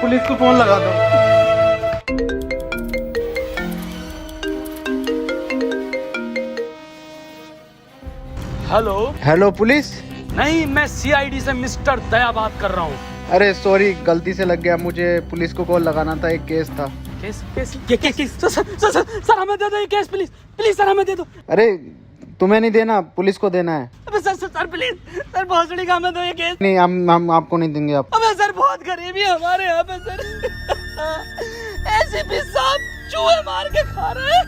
Police को phone लगा दो। हेलो। Hello police. नहीं, मैं सीआईडी से मिस्टर दया बात कर रहा हूँ। अरे सॉरी, गलती से लग गया, मुझे पुलिस को कॉल लगाना था, एक केस था। केस सर हमें दे दो ये केस, प्लीज प्लीज सर हमें दे दो। अरे तुम्हें नहीं देना, पुलिस को देना है। अबे सर प्लीज सर, भोसड़ी का हमें दो ये केस। नहीं, हम आपको नहीं देंगे। आप अबे सर बहुत गरीबी है हमारे यहाँ पे सर। एसीपी साहब चूहे मार के खा रहे हैं।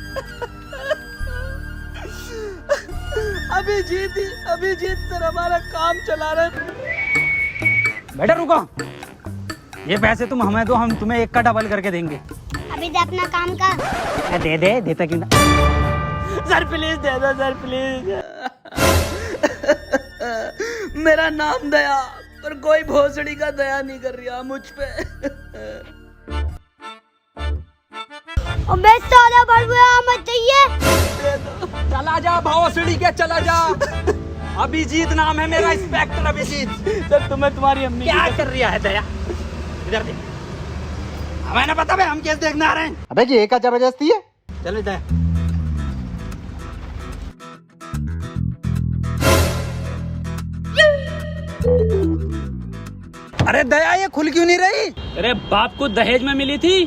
अभिजीत सर हमारा काम चला रहे हैं। बेटा रुको, ये पैसे तुम हमें दो, हम तुम्हें एक का डबल करके देंगे। अभी दे अपना काम का। दे देता क्यों ना। सर प्लीज दे दो सर प्लीज। मेरा नाम दया, पर कोई भोसड़ी का दया नहीं कर रहा मुझ पे। अबे साला बड़बुआ मत चाहिए। चला जा भोसड़ी के, चला जा। अभिजीत नाम है मेरा, इंस्पेक्टर अभिजीत। सर तुम्हें तुम्हारी अम्मी क्या कर रहा है दया? इधर देख, हमें ना पता भाई, हम केस देखने आ रहे हैं। अबे जी एक जबरदस्ती है। चलो दया। अरे दया ये खुल क्यों नहीं रही? अरे बाप को दहेज में मिली थी।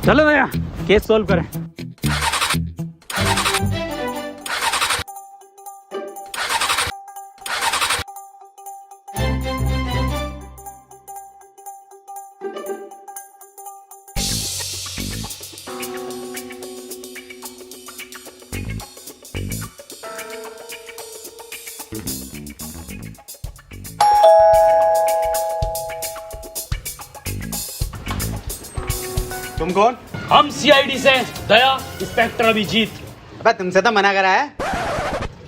चलो दया केस सोल्व करें। तुम कौन? हम सीआईडी से दया, इंस्पेक्टर अभिजीत। अबे तुमसे तो मना करा है।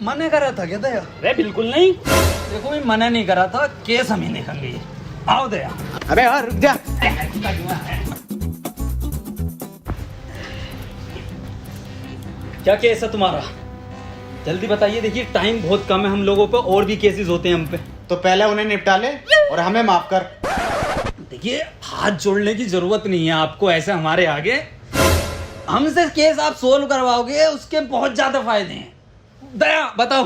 मना करा था क्या दया? अरे बिल्कुल नहीं, देखो मैं मना नहीं करा था, केस हम ही देखेंगे। आओ दया। अबे यार रुक जा। क्या केस है तुम्हारा? जल्दी बताइए, देखिए टाइम बहुत कम है हम लोगों पे, और भी केसेस होते हैं हम पे। तो पहले उन्हें निपटा ले और हमें माफ कर। देखिए हाथ जोड़ने की जरूरत नहीं है आपको, ऐसे हमारे आगे हमसे केस आप सोल्व करवाओगे, उसके बहुत ज्यादा फायदे हैं। दया बताओ,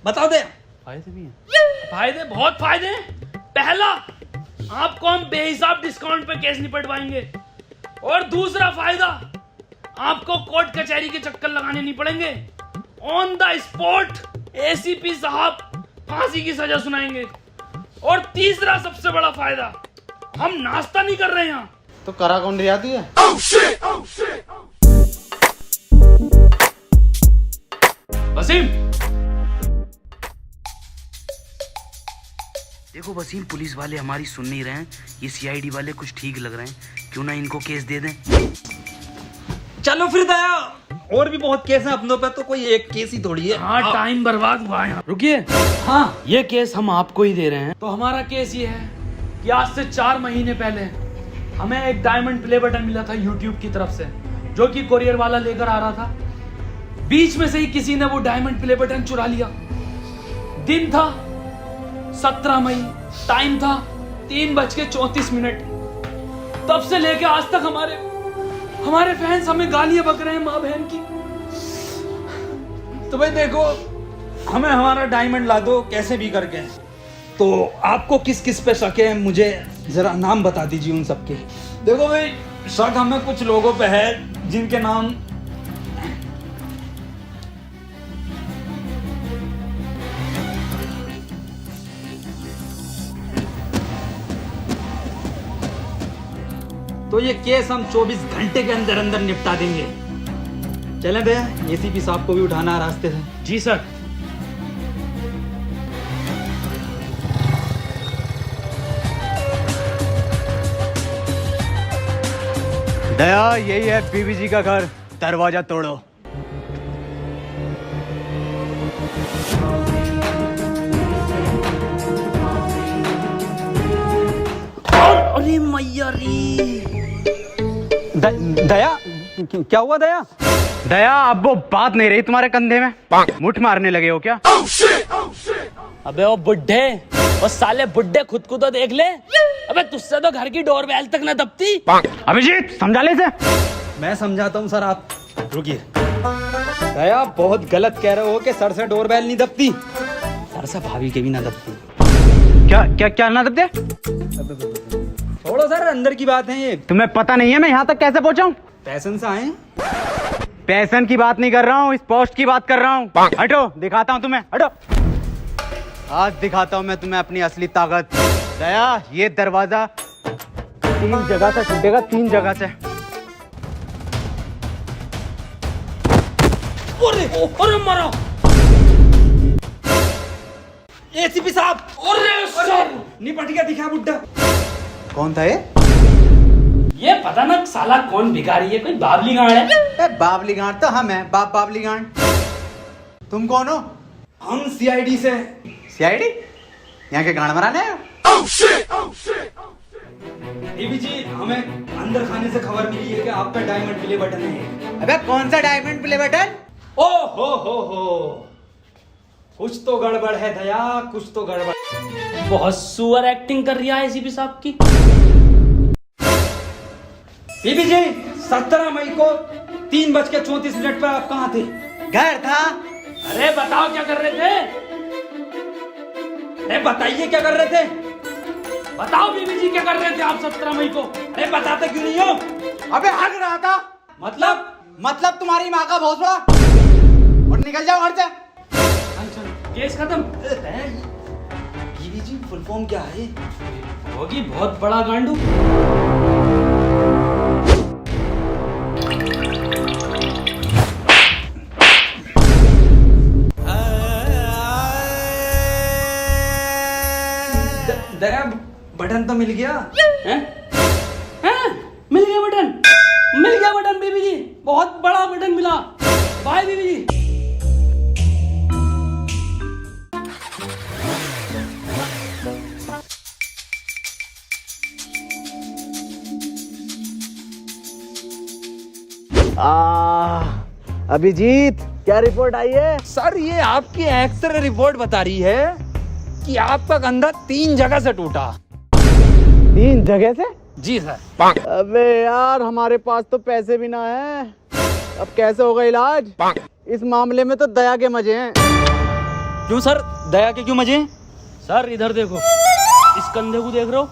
बताओ दया। फायदे भी हैं? फायदे, बहुत फायदे हैं। पहला, आपको हम बेहिसाब डिस्काउंट पे केस निपटवाएंगे। और दूसरा फायदा, आपको कोर्ट कचहरी के चक्कर लगाने नहीं पड़ेंगे। ऑन द स्पॉट एसीपी साहब फांसी की सजा सुनाएंगे। और तीसरा सबसे बड़ा फायदा, हम नाश्ता नहीं कर रहे यहाँ। तो करा कौन रियाती है? वसीम, देखो वसीम, पुलिस वाले हमारी सुन नहीं रहे हैं, ये सीआईडी वाले कुछ ठीक लग रहे हैं, क्यों ना इनको केस दे दें। चलो फिर दया, और भी बहुत केस हैं अपनों पे, तो कोई एक केस ही थोड़ी है। हाँ टाइम बर्बाद हुआ है। रुकिए, हाँ ये केस हम आपको ही दे रहे हैं। तो हमारा केस ये है कि आज से 4 महीने पहले हमें एक डायमंड प्ले बटन मिला था यूट्यूब की तरफ से, जो कि कोरियर वाला लेकर आ रहा था। बीच में से ही किसी ने वो डायमंड प्ले बटन चुरा लिया। दिन था 17 मई, टाइम था 3:34। तब से लेके आज तक हमारे फैंस हमें गालियां बक रहे हैं माँ बहन की। तो भाई देखो, हमें हमारा डायमंड ला दो कैसे भी करके। तो आपको किस किस पे शक है, मुझे जरा नाम बता दीजिए उन सबके। देखो भाई, शक हमें कुछ लोगों पे है जिनके नाम तो ये केस हम 24 घंटे के अंदर अंदर निपटा देंगे। चले भैया, एसीपी साहब को भी उठाना है रास्ते से। जी सर। दया, यही है बीबी जी का घर, दरवाजा तोड़ो। अरे मैया रे। दया, क्या हुआ दया? दया, अब वो बात नहीं रही तुम्हारे कंधे में, मुठ मारने लगे हो क्या? अबे वो बुड्ढे, वो साले बुड्ढे खुद को तो देख ले। अबे तुझसे तो घर की डोरबेल तक न दबती। अभिजीत समझा ले इसे। मैं समझाता हूँ सर, आप रुकिए। दया बहुत गलत कह रहे हो कि सर से डोरबेल नहीं दबती, सर से भाभी के भी ना दबती। क्या क्या क्या ना दबते? छोड़ो सर, अंदर की बात है ये। तुम्हें पता नहीं है मैं यहाँ तक कैसे पहुँचा हूँ? पैशन से आए। पैसन की बात नहीं कर रहा हूँ, इस पोस्ट की बात कर रहा हूँ। हटो, दिखाता हूँ तुम्हें, हटो। आज दिखाता हूँ मैं तुम्हें अपनी असली ताकत। दया, ये दरवाजा 3 जगह से टूटेगा, 3 जगह से। अरे मारा एसीपी साहब। अरे निपट गया, दिखा बुड्ढा। कौन था ये? ये पता ना साला कौन भिखारी है, कोई बाबली गांड है। बाबली गांड तो हम हैं, बाबली गांड। तुम कौन हो? हम सीआईडी से। सीआईडी? यहाँ के गांड मराने आए? देवी जी, हमें अंदर खाने से खबर मिली है कि आप पे डायमंड प्ले बटन है। अबे कौन सा डायमंड प्ले बटन? ओ हो, कुछ तो गड़बड़ है दया, कुछ तो गड़बड़। बहुत सुअर एक्टिंग कर रही है एसीपी साहब की। बीबी जी, 17 मई को 3:34 पर आप कहाँ थे? घर था। अरे बताओ क्या कर रहे थे? अरे बताइए क्या कर रहे थे? बताओ बीबी जी क्या कर रहे थे आप 17 मई को? अरे बताते क्यों नहीं हो? अबे हग रहा था। मतलब तुम्हारी माँ का बहुत बड़ा। और निकल जाओ घर से। केस खत्म। बीबी जी फुल फॉर्म क्या है? होगी बहुत बड़ा गांडू। दया, बटन तो मिल गया। हैं? मिल गया बटन, मिल गया बटन बीबी जी, बहुत बड़ा बटन मिला। बाय बीबी जी। अभिजीत क्या रिपोर्ट आई है? सर ये आपकी एक्सरे रिपोर्ट बता रही है कि आपका कंधा 3 जगह से टूटा। 3 जगह से? जी सर। अबे यार हमारे पास तो पैसे भी ना है, अब कैसे होगा इलाज? इस मामले में तो दया के मजे हैं। क्यों सर, दया के क्यों मजे? सर इधर देखो, इस कंधे को देख रहे हो?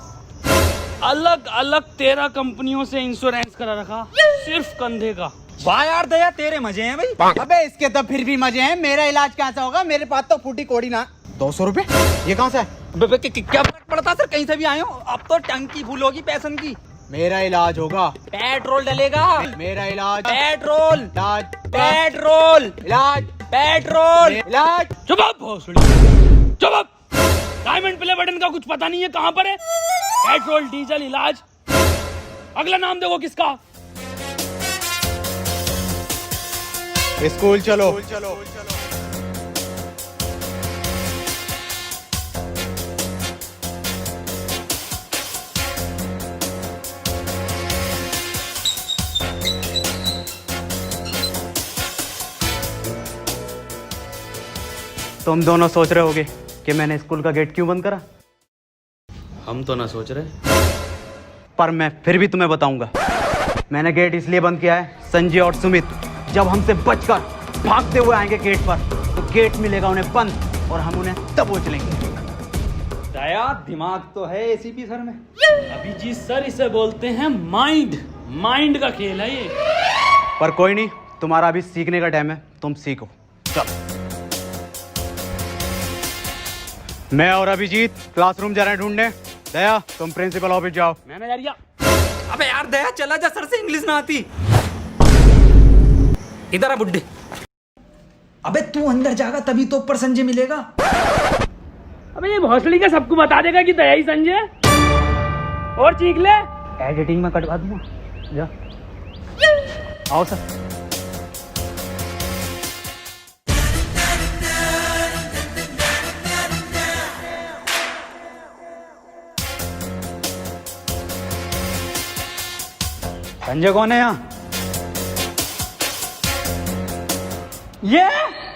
अलग अलग 13 कंपनियों से इंश्योरेंस करा रखा, सिर्फ कंधे का। वाह यार दया, तेरे मजे हैं भाई। अबे इसके तो फिर भी मजे हैं, मेरा इलाज कैसा होगा? मेरे पास तो फूटी कोड़ी ना। 200 रुपए? ये कहाँ से है? क्या फर्क पड़ता सर, कहीं से भी आए हो। अब तो टंकी फुल होगी पैसन की। मेरा इलाज होगा। पेट्रोल डलेगा। मेरा इलाज। पेट्रोल इलाज। पेट्रोल इलाज। पेट्रोल इलाज। चुप आप भोसड़ी, चुप आप। डायमंड प्ले बटन का कुछ पता नहीं है कहाँ पर है? पेट्रोल डीजल इलाज। अगला नाम देखो किसका? स्कूल चलो। तुम दोनों सोच रहे होगे कि मैंने स्कूल का गेट क्यों बंद करा। हम तो ना सोच रहे, पर मैं फिर भी तुम्हें बताऊंगा। मैंने गेट इसलिए बंद किया है, संजय और सुमित जब हमसे बचकर भागते हुए आएंगे गेट पर, तो गेट मिलेगा उन्हें बंद और हम उन्हें दबोच लेंगे। दया, दिमाग तो है एसीपी सर में। अभिजीत सर, इसे बोलते हैं माइंड। माइंड का खेल है ये। पर कोई नहीं, तुम्हारा अभी सीखने का टाइम है, तुम सीखो। चलो। मैं और अभिजीत क्लासरूम जा रहे हैं ढूंढने। दया तुम प्रिंसिपल ऑफिस जाओ। मैंने जा रिया। अबे यार दया, चला जा, सर से इंग्लिश ना आती। इधर आ बुड्ढे। अबे तू अंदर जाएगा तभी तो ऊपर संजय मिलेगा। अबे ये भोसड़ी का सबको बता देगा कि दया ही संजय। और चीख ले, एडिटिंग में कटवा दूंगा। जा आओ सर। संजय कौन है यहाँ?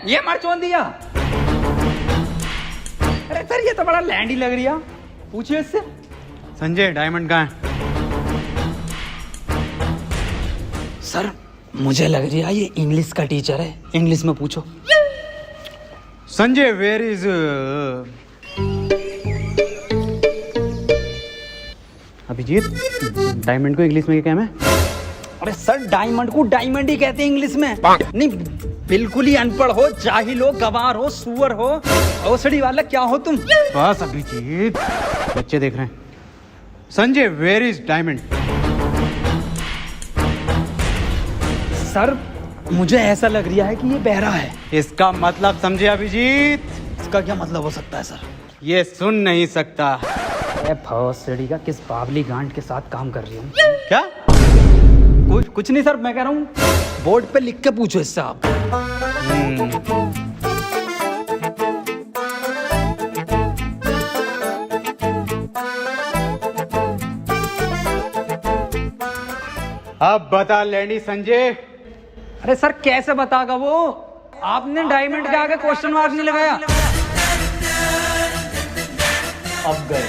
ये मर चोन दिया। सर ये तो बड़ा लैंडी लग रही है, पूछिए इससे। संजय डायमंड कहाँ है? सर मुझे लग रही है ये इंग्लिश का टीचर है, इंग्लिश में पूछो। Sanjay where is Abhijit, diamond को इंग्लिश में क्या कहना है? अरे सर डायमंड को डायमंड ही कहते हैं इंग्लिश में। नहीं बिल्कुल ही अनपढ़ हो, जाहिल हो, गवार हो, सुअर हो, औसड़ी वाला क्या हो तुम? बस अभिजीत, बच्चे देख रहे हैं। Sanjay where is diamond? Sir मुझे ऐसा लग रहा है कि ये बहरा है। इसका मतलब समझे अभिजीत? इसका क्या मतलब हो सकता है सर? ये सुन नहीं सकता। अरे भौसड़ी का किस बावली गांड के साथ काम कर रही हूँ? क्या? कुछ नहीं सर, मैं कह रहा हूँ बोर्ड पे लिख के पूछो इससे आप। अब बता लैंडी संजय। अरे सर कैसे बतागा वो? आपने डायमंड के आगे क्वेश्चन मार्क नहीं लगाया। अब गए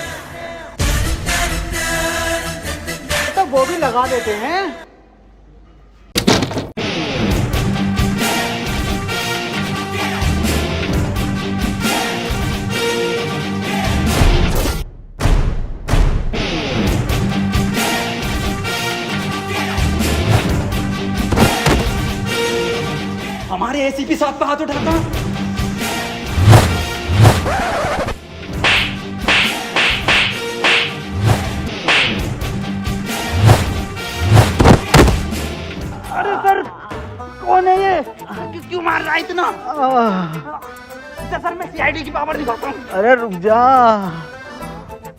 तो वो भी लगा देते हैं। हमारे एसीपी साहब पे हाथ उठाता। अरे सर कौन है ये? क्यों मार रहा है इतना? सर मैं सीआईडी की पावर दिखाता हूँ। अरे रुक जा,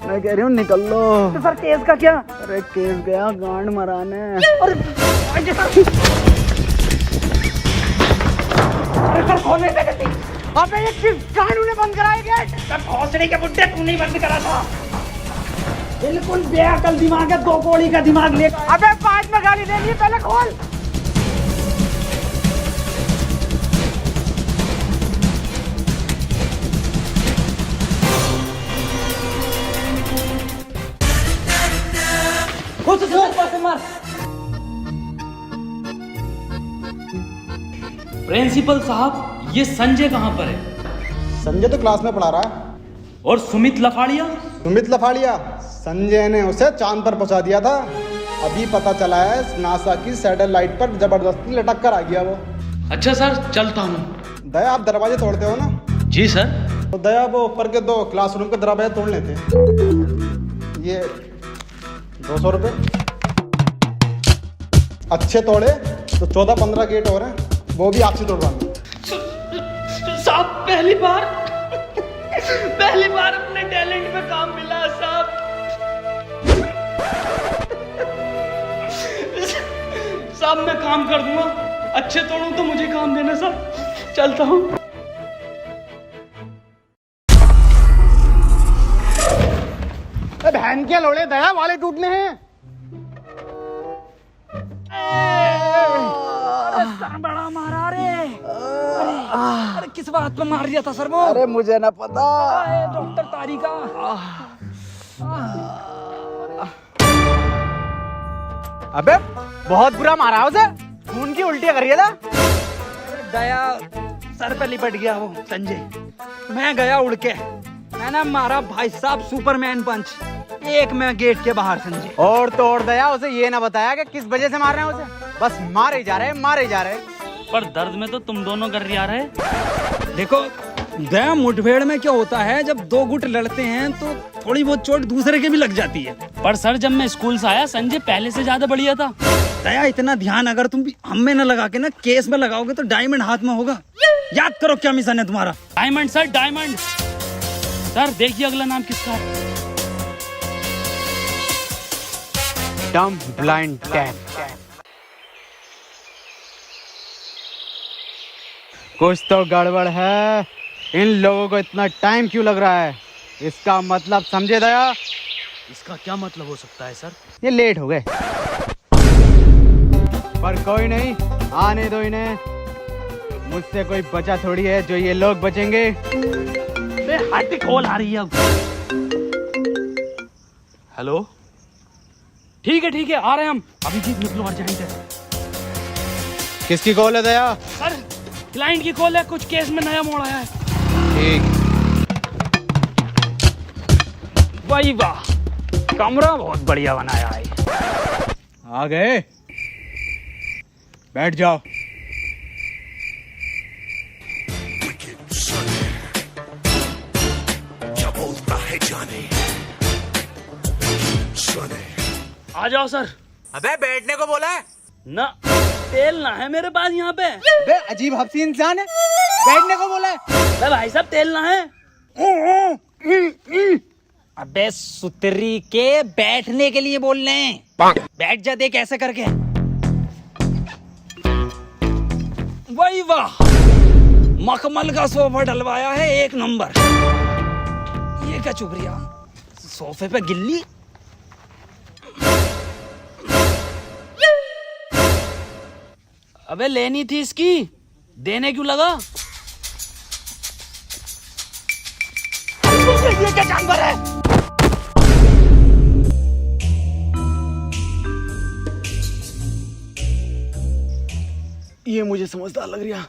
मैं कह रही हूँ निकल लो। तो सर केस का क्या? अरे केस गया गांड मराने। अरे सर कौन है? अबे ये किस कानून ने बंद कराया गेट? सर भौसड़ी के बुड्ढे तू नहीं बंद करा था। बिल्कुल बेअकल दिमाग है, 2 कौड़ी का दिमाग ले। अबे बाद में गाली देनी, पहले खोल। मार। प्रिंसिपल साहब ये संजय कहाँ पर है? संजय तो क्लास में पढ़ा रहा है। और सुमित लफाड़िया? सुमित लफाड़िया, संजय ने उसे चांद पर पहुंचा दिया था। अभी पता चला है नासा की सैटेलाइट पर जबरदस्ती लटक कर आ गया वो। अच्छा सर चलता हूँ। दया आप दरवाजे तोड़ते हो ना? जी सर। तो दया वो ऊपर के 2 क्लासरूम के दरवाजे तोड़ लेते। ये 200 रुपये। अच्छे तोड़े तो 14-15 गेट और हैं, वो भी आपसे तोड़वाएंगे। साहब पहली बार अपने टैलेंट में काम मिला साहब। साहब मैं काम कर दूंगा, अच्छे तोड़ूं तो मुझे काम देना साहब। चलता हूँ। बहन के लोड़े दया वाले टूटने हैं। सर बड़ा मारा रे। अरे किस बात पे मार दिया था सर वो? अरे मुझे ना पता। डॉक्टर तारिका। अबे बहुत बुरा मारा उसे, खून की उल्टियां कर रही था। दया सर पे लिपट गया वो संजय। मैं गया उड़ के, मैंने मारा भाई साहब सुपरमैन पंच। एक मैं गेट के बाहर संजय। और तोड़ दया उसे ये ना बताया कि किस वजह से मार रहे हैं उसे, बस मारे जा रहे हैं, मारे जा रहे हैं। पर दर्द में तो तुम दोनों कर रहे। देखो दया मुठभेड़ में क्या होता है, जब 2 गुट लड़ते हैं तो थोड़ी बहुत चोट दूसरे के भी लग जाती है। पर सर जब मैं स्कूल से आया संजय पहले से ज्यादा बढ़िया था। दया इतना ध्यान अगर तुम हम में न लगा के ना केस में लगाओगे तो डायमंड हाथ में होगा। याद करो क्या मिशन है तुम्हारा। Diamond sir diamond. सर देखिए अगला नाम किसका है? डम ब्लाइंड कैट। कुछ तो गड़बड़ है, इन लोगों को इतना टाइम क्यों लग रहा है? इसका मतलब समझे दया? इसका क्या मतलब हो सकता है सर? ये लेट हो गए, पर कोई नहीं, आने दो इन्हें। मुझसे कोई बचा थोड़ी है जो ये लोग बचेंगे। अरे हट, कॉल आ रही है अब। हेलो, ठीक है आ रहे हैं हम अभी। जी निकलो, अर्जेंट है। किसकी कॉल है दया? सर क्लाइंट की कॉल है, कुछ केस में नया मोड़ आया है। ठीक। वाह वाह, कमरा बहुत बढ़िया बनाया है। आ गए, बैठ जाओ। आ जाओ सर। अबे बैठने को बोला है ना, तेल ना है मेरे पास यहाँ पे। अबे अजीब हफ्सी इंसान है, बैठने को बोला है। अबे भाई साहब, तेल ना है। अबे सुतरी के बैठने के लिए बोल रहे हैं। बैठ जा, देख ऐसे करके। वही वाह, मखमल का सोफा डलवाया है, एक नंबर। ये क्या चुप रही, सोफे पे गिल्ली। अबे लेनी थी इसकी, देने क्यों लगा? ये क्या जानवर है? ये मुझे समझदार लग रहा।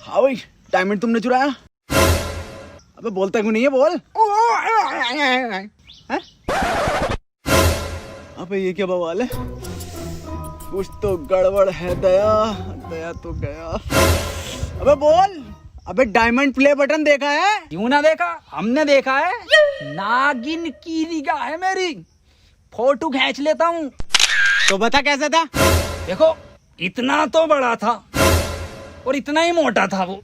हाँ भाई, डायमंड तुमने चुराया? अबे बोलता क्यों नहीं है, बोल। हैं? अबे ये क्या बवाल है? कुछ तो गड़बड़ है दया, दया तो गया। अबे बोल। अबे डायमंड प्ले बटन देखा है? क्यों ना देखा, हमने देखा है। नागिन की निगाह है मेरी, फोटो खींच लेता हूँ। तो बता कैसा था? देखो, इतना तो बड़ा था और इतना ही मोटा था वो।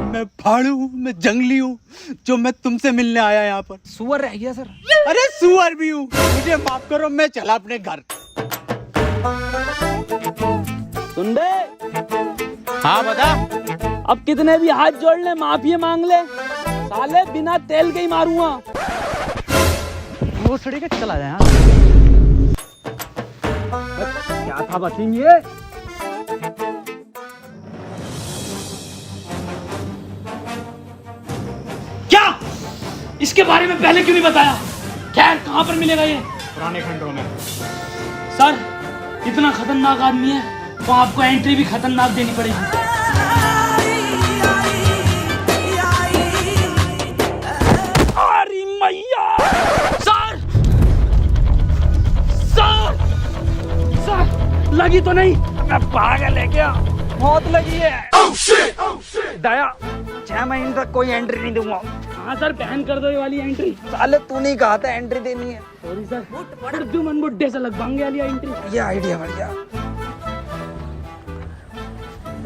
मैं फाड़ू हूँ, मैं जंगली हूँ, जो मैं तुमसे मिलने आया यहाँ पर। सुअर रह गया सर। अरे सुअर भी हूँ, मुझे माफ करो, मैं चला अपने घर। सुन बे, हाँ बता। अब कितने भी हाथ जोड़ ले, माफी मांग ले, साले बिना तेल के ही मारूंगा। वो सड़ी के चला जाए। क्या था बसीम ये? क्या इसके बारे में पहले क्यों नहीं बताया? खैर, कहां पर मिलेगा ये? पुराने खंडों में। सर इतना खतरनाक आदमी है तो आपको एंट्री भी खतरनाक देनी पड़ेगी। अरे मैया! सर सर सर, लगी तो नहीं? मैं पागल है क्या? बहुत लगी है। दया, 6 महीने तक कोई एंट्री नहीं दूंगा। हाँ सर, बैन कर दो ये वाली एंट्री। साले तू नहीं कहा था एंट्री देनी है। सॉरी सर, उर्दू मन बुड्ढे से लगवाएंगे वाली एंट्री। ये आइडिया बढ़िया।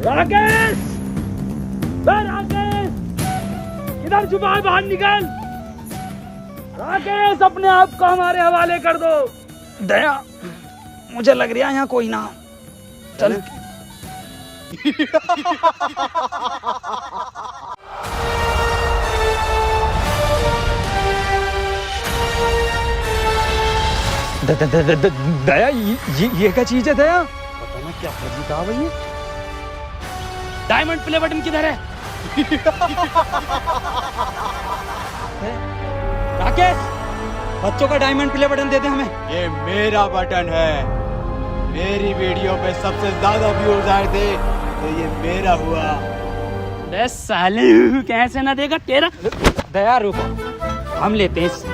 राकेश, राकेश, इधर छुपा है, बाहर निकल। राकेश, अपने आप को हमारे हवाले कर दो। दया, मुझे लग रहा है यहाँ कोई ना। चल। दया, ये क्या चीज है दया? पता ना क्या फर्जी कहा भाई। डायमंड प्ले बटन किधर है? राकेश, बच्चों का डायमंड प्ले बटन दे दे हमें। ये मेरा बटन है। मेरी वीडियो पे सबसे ज्यादा व्यूज आए थे तो ये मेरा हुआ। बे साले, कैसे ना देगा तेरा? दया रुको, हम लेते हैं इससे।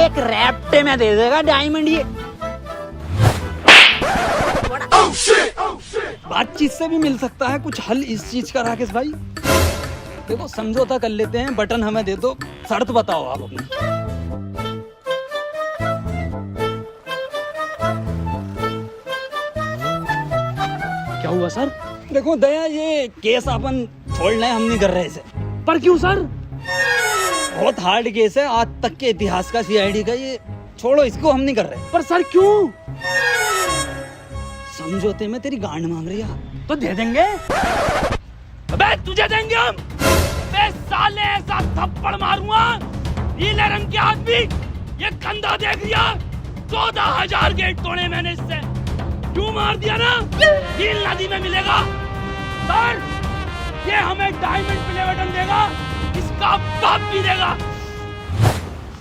एक रैप्टे में दे देगा डायमंड ये। बातचीत से भी मिल सकता है कुछ हल इस चीज का। राकेश भाई देखो, समझौता कर लेते हैं, बटन हमें दे दो, शर्त बताओ आप अपनी। क्या हुआ सर? देखो दया, ये केस अपन छोड़ना है, हम नहीं कर रहे इसे। पर क्यों सर? बहुत हार्ड केस है, आज तक के इतिहास का, सीआईडी का। ये छोड़ो, इसको हम नहीं कर रहे। पर सर क्यों? समझौते में तेरी गांड मांग रही है तो दे देंगे। अबे तुझे देंगे हम। अबे साले, ऐसा थप्पड़ मारूंगा, नीले रंग के आदमी, ये कंधा देख लिया? 14,000 गेट तोड़े मैंने इससे। क्यों मार दिया ना? नील नदी में मिलेगा। सर ये हमें डायमंड प्ले बटन देगा, इसका बाप भी देगा।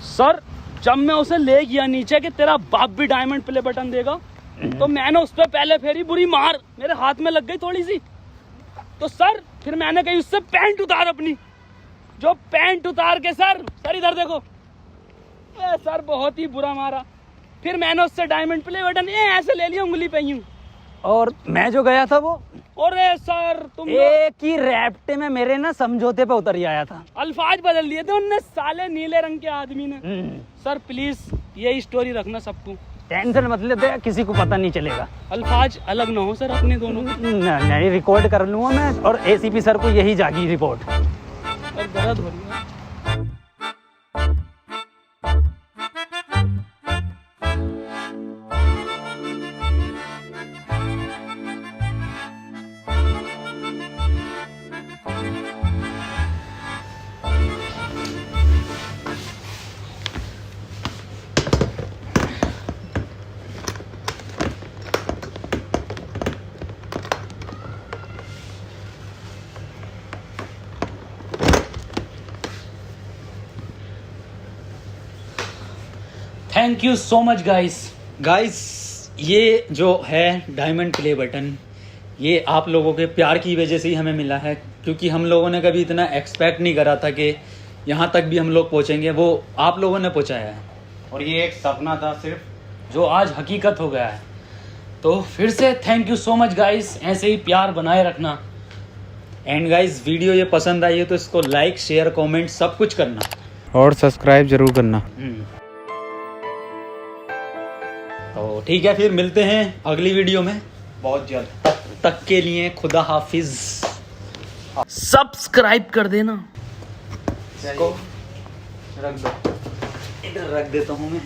सर जब मैं उसे ले गया नीचे कि तेरा बाप भी डायमंड प्ले बटन देगा, तो मैंने उस पर पहले फेरी बुरी मार मेरे हाथ में लग गई थोड़ी सी। तो सर फिर मैंने कही उससे पैंट उतार अपनी, जो पैंट उतार के सर इधर देखो, सर बहुत ही बुरा मारा। फिर मैंने उससे डायमंड प्ले बटन ऐसे ले लिया, उंगली पे यूं। और मैं जो गया था वो अरे सर तुम एक ही रैप्टे में मेरे ना समझौते पे उतर ही आया था। अल्फाज बदल लिए थे उनने, साले नीले रंग के आदमी ने। सर प्लीज यही स्टोरी रखना सबको, टेंशन मत लेते, किसी को पता नहीं चलेगा। अल्फाज अलग ना हो सर अपने दोनों। नहीं, रिकॉर्ड कर लूंगा मैं, और एसीपी सर को यही जागी रिपोर्ट। और दर्द हो रही है। Thank you so much guys, ये जो है डायमंड प्ले बटन, ये आप लोगों के प्यार की वजह से ही हमें मिला है, क्योंकि हम लोगों ने कभी इतना एक्सपेक्ट नहीं करा था कि यहाँ तक भी हम लोग पहुँचेंगे। वो आप लोगों ने पहुँचाया है, और ये एक सपना था सिर्फ, जो आज हकीकत हो गया है। तो फिर से thank you so much guys, ऐसे ही प्यार बनाए रखना। एंड गाइस वीडियो ये पसंद आई है तो इसको लाइक शेयर कमेंट सब कुछ करना, और सब्सक्राइब जरूर करना। तो ठीक है, फिर मिलते हैं अगली वीडियो में बहुत जल्द। तब तक के लिए खुदा हाफिज। सब्सक्राइब कर देना। इसको रख दो, इधर रख देता हूँ मैं।